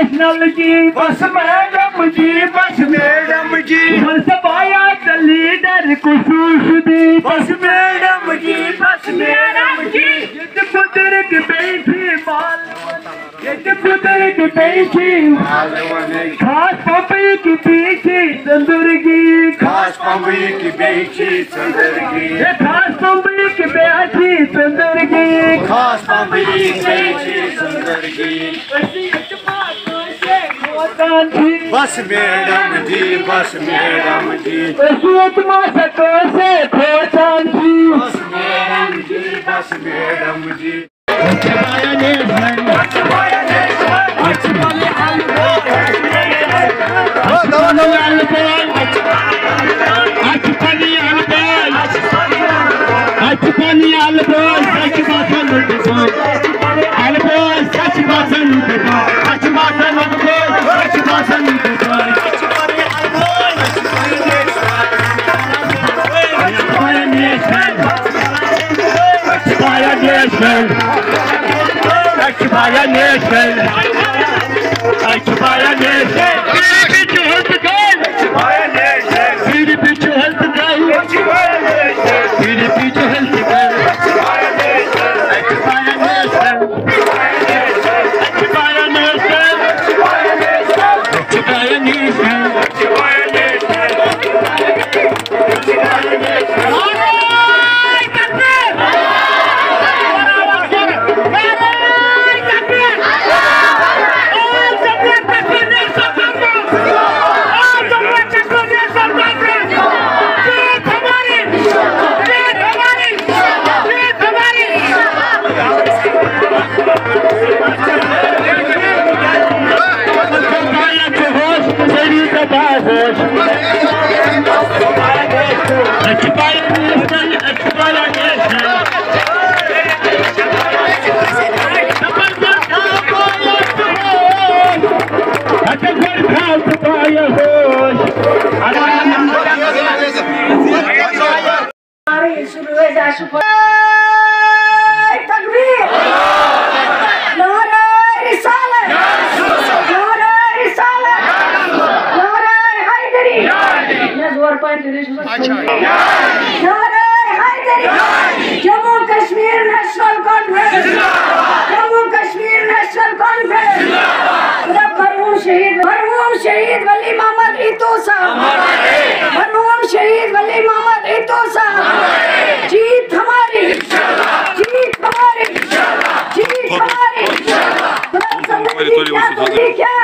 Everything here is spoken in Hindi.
नेशनल की बस मैडम जी, बस मैडम जी, सफाया लीडर खुशूसदी बस मैडम जी, बस मैडम जी, बुजुर्ग बैठी बाल बुजुर्ग बैठी खास पपई की पीछे चंदुर्गी खास पम्बई की बेची चंदरगी, खास पपई की बैठी चंदुर्गी खास पम्बई की बेची चंदरगी, बस मैडम जी, बस मैडम जी, सको से खोचान जी बस मैडम जी, बस मैडम जी। जम्मू कश्मीर नेशनल कॉन्फ्रेंस, जम्मू कश्मीर नेशनल कॉन्फ्रेंस, मरहूम शहीद वली मोहम्मद इतो साहब, मरहूम शहीद वली मोहम्मद इतो साहब, जीत हमारी, जीत हमारी, जीत हमारी। क्या